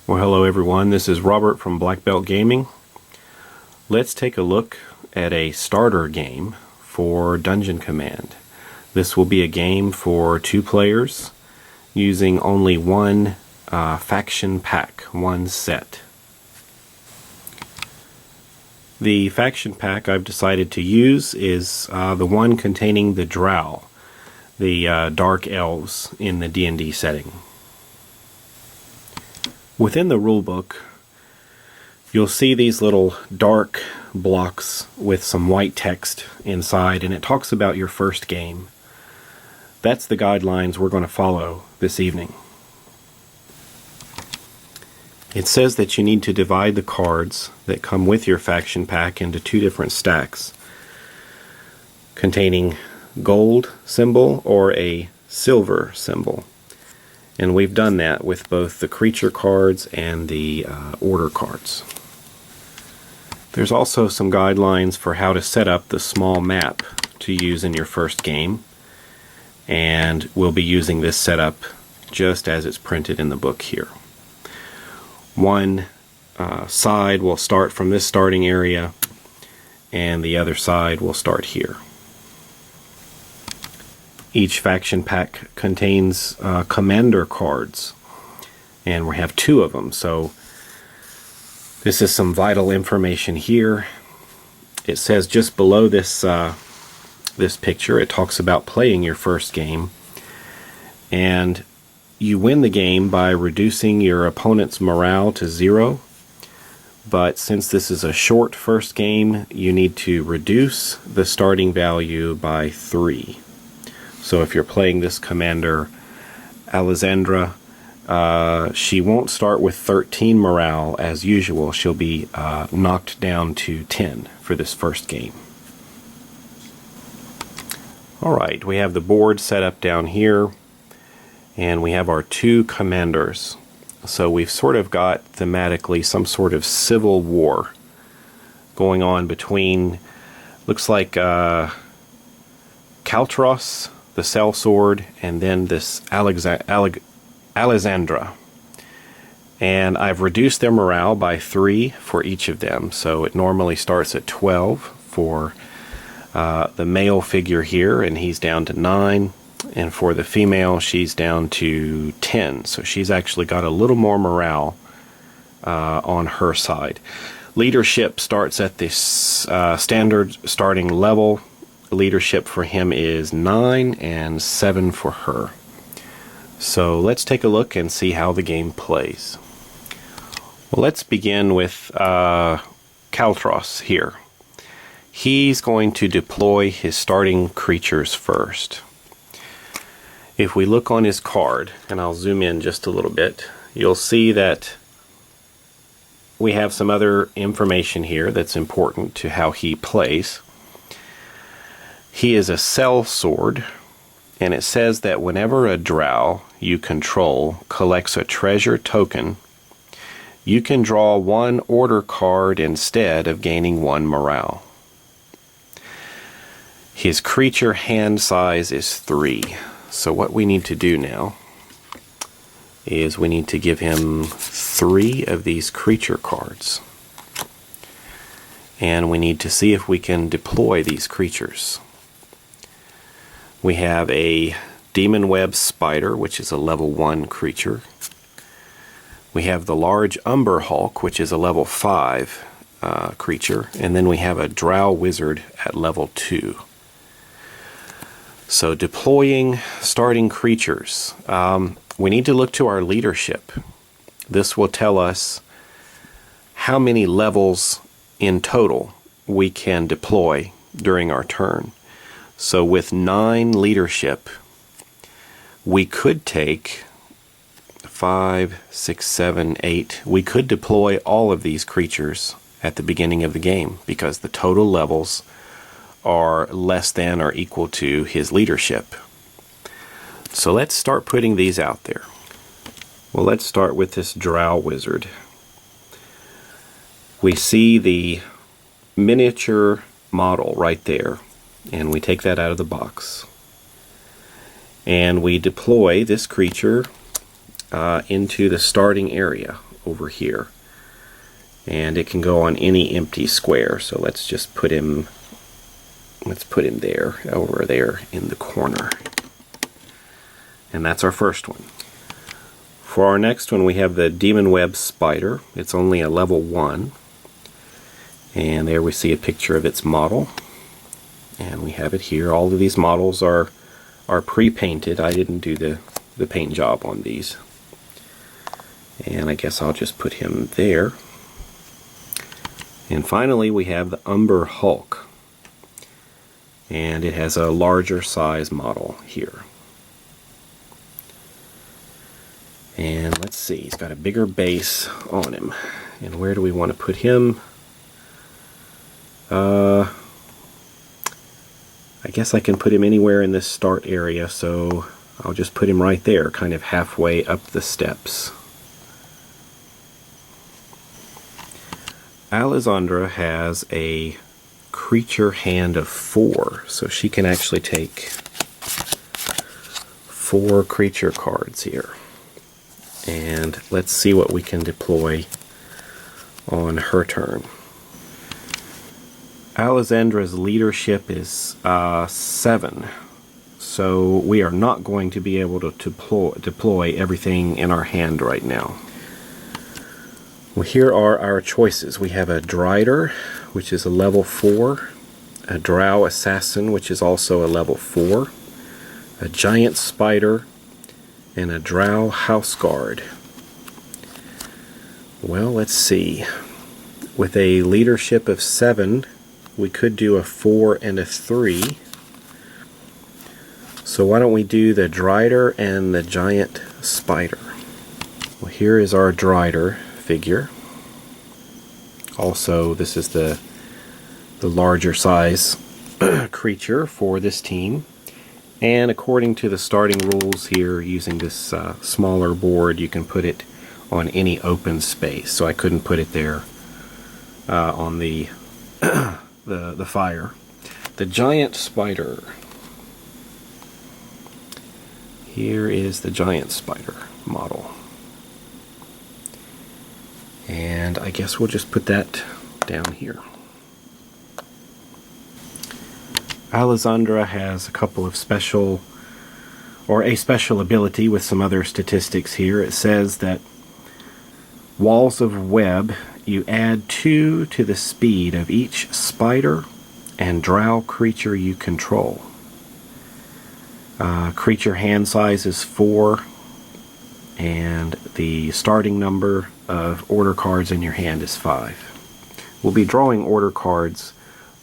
Well, hello everyone, this is Robert from Black Belt Gaming. Let's take a look at a starter game for Dungeon Command. This will be a game for 2 players using only one faction pack, one set. The faction pack I've decided to use is the one containing the Drow, the Dark Elves in the D&D setting. Within the rulebook, you'll see these little dark blocks with some white text inside, and it talks about your first game. That's the guidelines we're going to follow this evening. It says that you need to divide the cards that come with your faction pack into 2 different stacks containing gold symbol or a silver symbol. And we've done that with both the creature cards and the order cards. There's also some guidelines for how to set up the small map to use in your first game. And we'll be using this setup just as it's printed in the book here. One side will start from this starting area, and the other side will start here. Each faction pack contains commander cards, and we have 2 of them, so this is some vital information here. It says just below this this picture, it talks about playing your first game, and you win the game by reducing your opponent's morale to 0, but since this is a short first game, you need to reduce the starting value by 3. So if you're playing this commander, Alexandra, she won't start with 13 morale as usual. She'll be knocked down to 10 for this first game. Alright, we have the board set up down here, and we have our 2 commanders. So we've sort of got thematically some sort of civil war going on between, looks like Kaltros, the sellsword, and then this Alexandra. And I've reduced their morale by 3 for each of them, so it normally starts at 12 for the male figure here, and he's down to 9, and for the female she's down to 10, so she's actually got a little more morale on her side. Leadership starts at this standard starting level. Leadership for him is 9 and 7 for her. So let's take a look and see how the game plays. Well, let's begin with Kaltros here. He's going to deploy his starting creatures first. If we look on his card, and I'll zoom in just a little bit, you'll see that we have some other information here that's important to how he plays. He is a sellsword, and it says that whenever a drow you control collects a treasure token, you can draw 1 order card instead of gaining 1 morale. His creature hand size is 3, so what we need to do now is we need to give him 3 of these creature cards, and we need to see if we can deploy these creatures. We have a Demon Web Spider, which is a level 1 creature. We have the large Umber Hulk, which is a level 5 creature. And then we have a Drow Wizard at level 2. So deploying starting creatures. We need to look to our leadership. This will tell us how many levels in total we can deploy during our turn. So with 9 leadership, we could take 5, 6, 7, 8. We could deploy all of these creatures at the beginning of the game because the total levels are less than or equal to his leadership. So let's start putting these out there. Well, let's start with this Drow Wizard. We see the miniature model right there, and we take that out of the box. And we deploy this creature into the starting area. over here. And it can go on any empty square, so let's just put him there, over there in the corner. And that's our first one. For our next one we have the Demon Web Spider. It's only a level 1. And there we see a picture of its model. And we have it here. All of these models are pre-painted. I didn't do the paint job on these. And I guess I'll just put him there. And finally we have the Umber Hulk. And it has a larger size model here. And let's see, he's got a bigger base on him. And where do we want to put him? I guess I can put him anywhere in this start area, so I'll just put him right there, kind of halfway up the steps. Alexandra has a creature hand of 4, so she can actually take 4 creature cards here. And let's see what we can deploy on her turn. Alexandra's leadership is 7, so we are not going to be able to deploy everything in our hand right now. Well, here are our choices. We have a Drider, which is a level 4, a Drow Assassin, which is also a level 4, a Giant Spider, and a Drow House Guard. Well, let's see. With a leadership of 7, we could do a 4 and a 3. So why don't we do the Drider and the Giant Spider. Well, here is our Drider figure. Also, this is the larger size creature for this team. And according to the starting rules here, using this smaller board, you can put it on any open space. So I couldn't put it there on the the fire. The Giant Spider. Here is the Giant Spider model. And I guess we'll just put that down here. Alexandra has a couple of special, or a special ability with some other statistics here. It says that walls of web, you add 2 to the speed of each spider and drow creature you control. Creature hand size is 4, and the starting number of order cards in your hand is 5. We'll be drawing order cards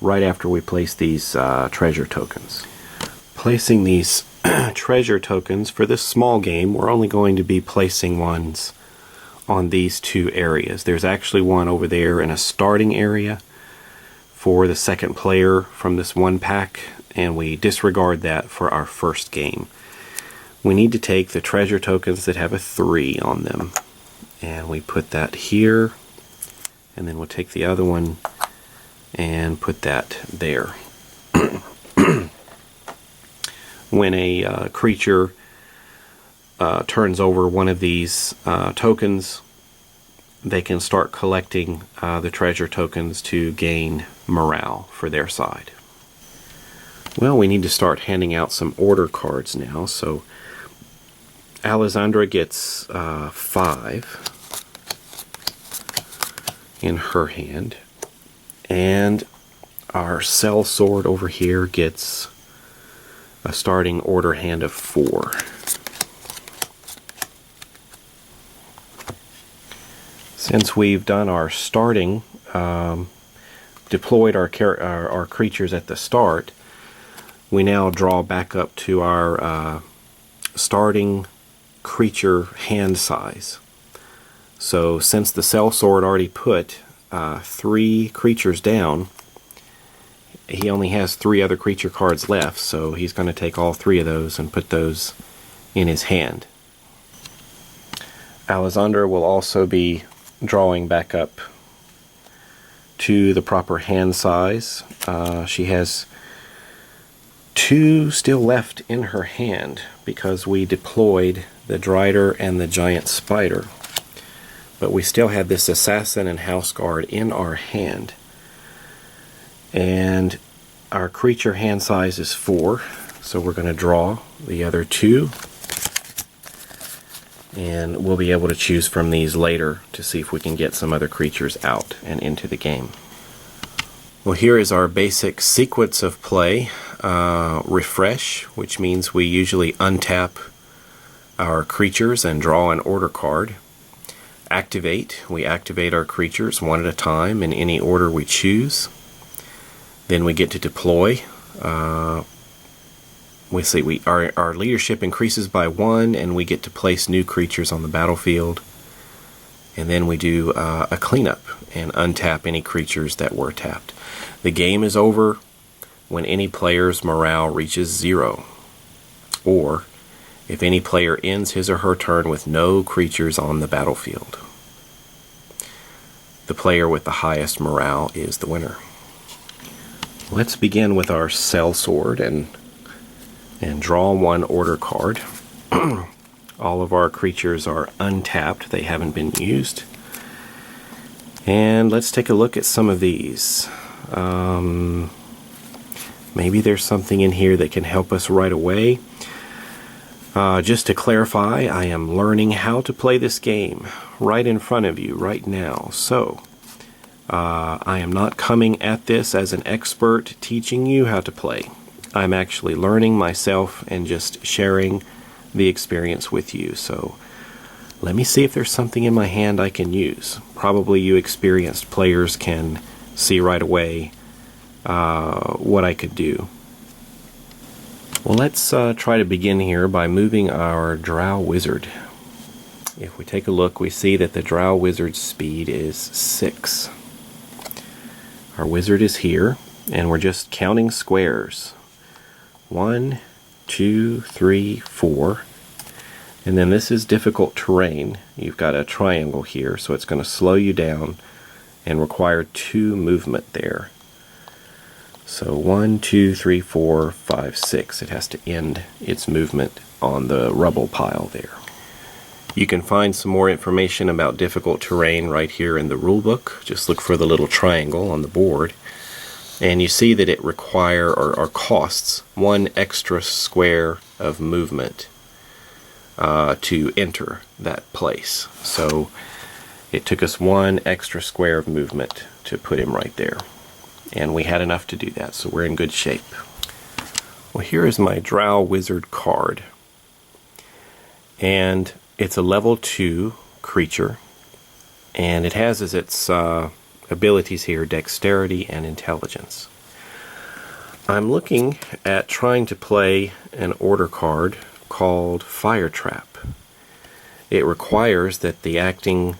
right after we place these treasure tokens. Placing these treasure tokens for this small game, we're only going to be placing ones on these 2 areas. There's actually one over there in a starting area for the second player from this one pack, and we disregard that for our first game. We need to take the treasure tokens that have a 3 on them, and we put that here, and then we'll take the other one and put that there. When a creature turns over one of these tokens, they can start collecting the treasure tokens to gain morale for their side. Well, we need to start handing out some order cards now. So Alexandra gets 5 in her hand, and our sellsword over here gets a starting order hand of 4. Since we've done our starting, deployed our creatures at the start, we now draw back up to our starting creature hand size. So since the sellsword already put 3 creatures down, he only has 3 other creature cards left, so he's going to take all 3 of those and put those in his hand. Alexandra will also be drawing back up to the proper hand size. She has 2 still left in her hand because we deployed the Drider and the Giant Spider. but we still have this assassin and house guard in our hand. And our creature hand size is 4, so we're going to draw the other 2. And we'll be able to choose from these later to see if we can get some other creatures out and into the game. Well, here is our basic sequence of play. Refresh, which means we usually untap our creatures and draw an order card. Activate, we activate our creatures one at a time in any order we choose. Then we get to deploy. Our leadership increases by 1, and we get to place new creatures on the battlefield. And then we do a cleanup and untap any creatures that were tapped. The game is over when any player's morale reaches 0, or if any player ends his or her turn with no creatures on the battlefield. The player with the highest morale is the winner. Let's begin with our sellsword and draw 1 order card. All of our creatures are untapped, they haven't been used. And let's take a look at some of these. Maybe there's something in here that can help us right away. Just to clarify, I am learning how to play this game right in front of you right now. So, I am not coming at this as an expert teaching you how to play. I'm actually learning myself and just sharing the experience with you. So, let me see if there's something in my hand I can use. Probably you experienced players can see right away what I could do. Well, let's try to begin here by moving our Drow Wizard. If we take a look, we see that the Drow Wizard's speed is 6. Our wizard is here, and we're just counting squares. 1, 2, 3, 4. And then this is difficult terrain. You've got a triangle here, so it's going to slow you down and require 2 movement there. So 1, 2, 3, 4, 5, 6. It has to end its movement on the rubble pile there. You can find some more information about difficult terrain right here in the rulebook. Just look for the little triangle on the board. And you see that it costs 1 extra square of movement to enter that place. So it took us 1 extra square of movement to put him right there. And we had enough to do that, so we're in good shape. Well, here is my Drow Wizard card. And it's a level 2 creature. And it has as its abilities here dexterity and intelligence. I'm looking at trying to play an order card called Fire Trap. It requires that the acting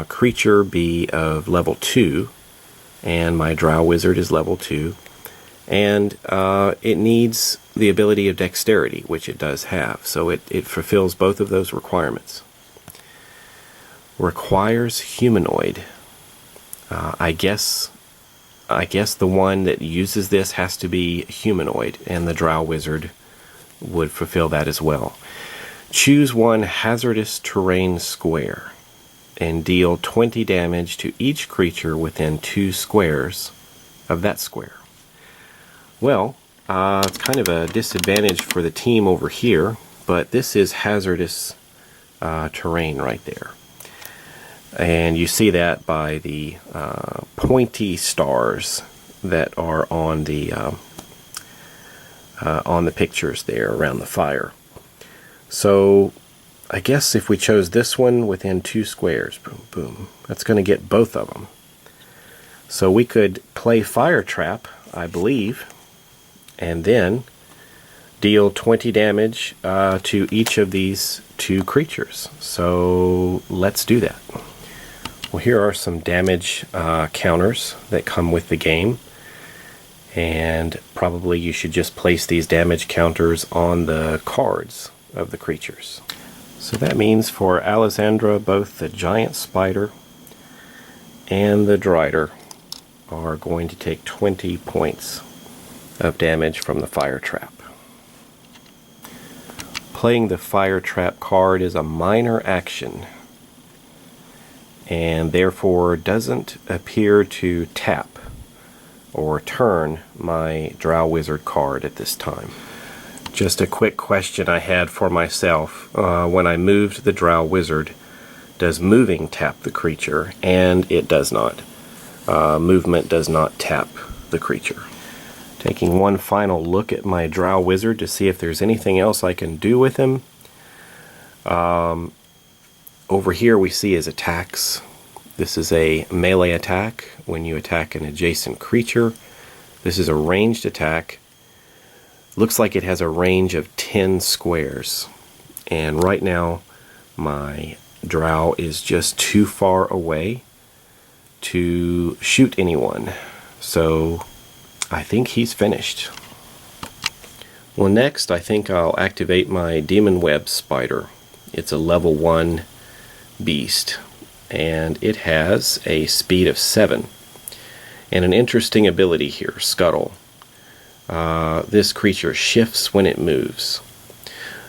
creature be of level 2, and my Drow Wizard is level 2, and it needs the ability of dexterity, which it does have, so it fulfills both of those requirements. Requires humanoid. I guess the one that uses this has to be humanoid, and the Drow Wizard would fulfill that as well. Choose 1 hazardous terrain square and deal 20 damage to each creature within 2 squares of that square. Well, it's kind of a disadvantage for the team over here, but this is hazardous terrain right there. And you see that by the pointy stars that are on the pictures there around the fire. So I guess if we chose this one within 2 squares, boom, boom, that's going to get both of them. So we could play Fire Trap, I believe, and then deal 20 damage to each of these 2 creatures. So let's do that. Well, here are some damage counters that come with the game. And probably you should just place these damage counters on the cards of the creatures. So that means for Alexandra, both the giant spider and the drider are going to take 20 points of damage from the Fire Trap. Playing the Fire Trap card is a minor action. and therefore doesn't appear to tap or turn my Drow Wizard card at this time. Just a quick question I had for myself. When I moved the Drow Wizard, does moving tap the creature? And it does not. Movement does not tap the creature. Taking one final look at my Drow Wizard to see if there's anything else I can do with him. Over here we see his attacks. This is a melee attack when you attack an adjacent creature. This is a ranged attack. Looks like it has a range of 10 squares. And right now my Drow is just too far away to shoot anyone. So I think he's finished. Well, next I think I'll activate my Demon Web Spider. It's a level 1 beast, and it has a speed of 7 and an interesting ability here, Scuttle. This creature shifts when it moves.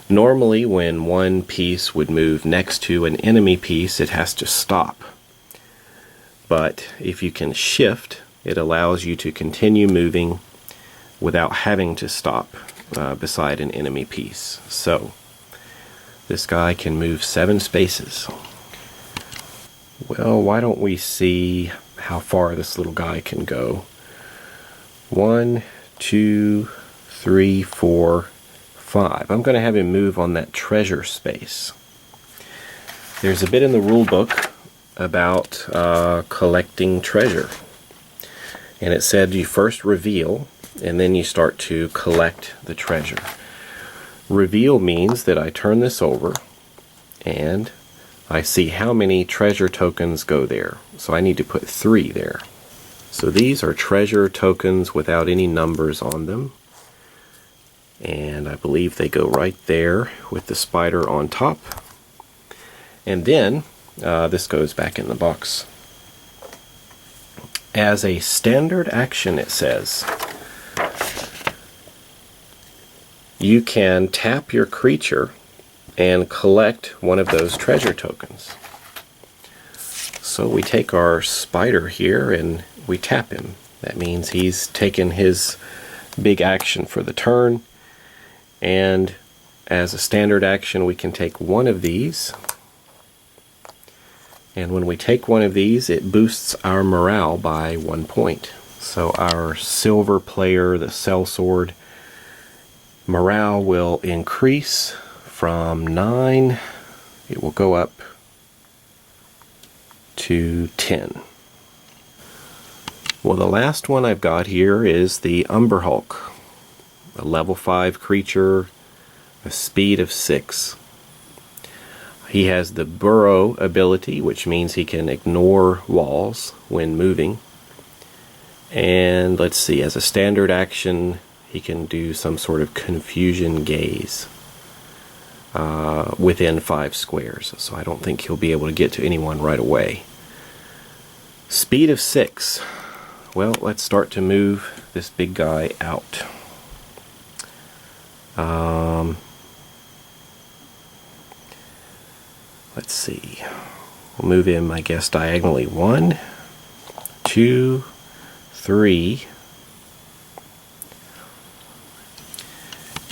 Normally when one piece would move next to an enemy piece, it has to stop. But if you can shift, it allows you to continue moving without having to stop beside an enemy piece. So this guy can move 7 spaces. Well, why don't we see how far this little guy can go. 1, 2, 3, 4, 5. I'm going to have him move on that treasure space. There's a bit in the rule book about collecting treasure. And it said you first reveal, and then you start to collect the treasure. Reveal means that I turn this over, and I see how many treasure tokens go there. So I need to put 3 there. So these are treasure tokens without any numbers on them. And I believe they go right there with the spider on top. And then this goes back in the box. As a standard action, it says, you can tap your creature and collect one of those treasure tokens. So we take our spider here and we tap him. That means he's taken his big action for the turn, and as a standard action we can take one of these, and when we take one of these it boosts our morale by 1 point. So our silver player, the sellsword, morale will increase from 9, it will go up to 10. Well, the last one I've got here is the Umber, a level 5 creature, a speed of 6. He has the burrow ability, which means he can ignore walls when moving. And let's see, as a standard action, he can do some sort of confusion gaze within 5 squares. So I don't think he'll be able to get to anyone right away. Speed of 6. Well, let's start to move this big guy out. Let's see. We'll move him, I guess, diagonally. 1, 2, 3.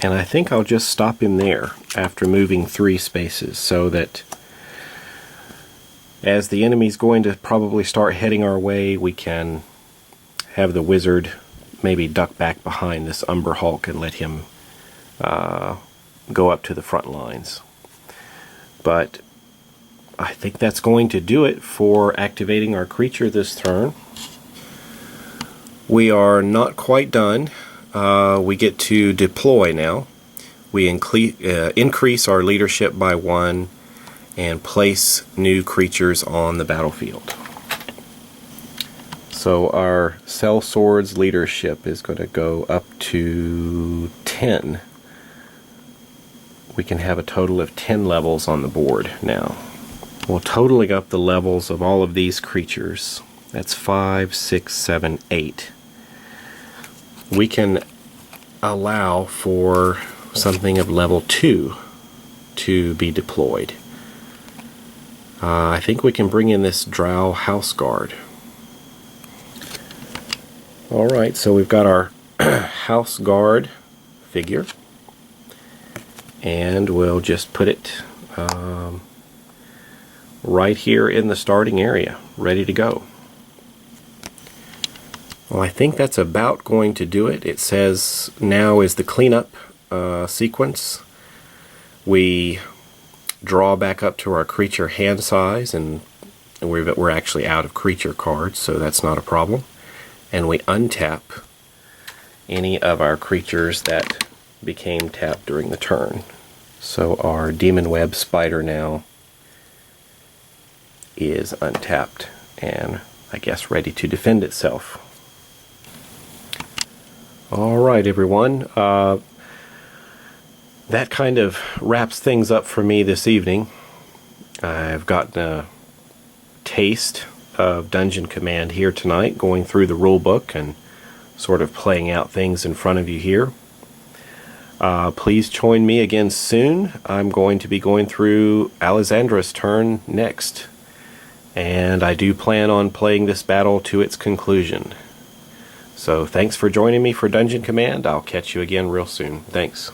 And I think I'll just stop him there after moving 3 spaces, so that as the enemy's going to probably start heading our way, we can have the wizard maybe duck back behind this Umber Hulk and let him go up to the front lines. But I think that's going to do it for activating our creature this turn. We are not quite done. We get to deploy now. We increase our leadership by 1 and place new creatures on the battlefield. So our sellsword's leadership is going to go up to 10. We can have a total of 10 levels on the board now. Well, totaling up the levels of all of these creatures, that's 5, 6, 7, 8. We can allow for something of level 2 to be deployed. I think we can bring in this Drow House Guard. Alright, so we've got our House Guard figure, and we'll just put it right here in the starting area, ready to go. Well, I think that's about going to do it. It says now is the cleanup sequence. We draw back up to our creature hand size, and we're actually out of creature cards, so that's not a problem. And we untap any of our creatures that became tapped during the turn. So our Demon Web Spider now is untapped and I guess ready to defend itself. Alright everyone, that kind of wraps things up for me this evening. I've gotten a taste of Dungeon Command here tonight, going through the rule book and sort of playing out things in front of you here. Please join me again soon. I'm going to be going through Alexandra's turn next, and I do plan on playing this battle to its conclusion. So thanks for joining me for Dungeon Command. I'll catch you again real soon. Thanks.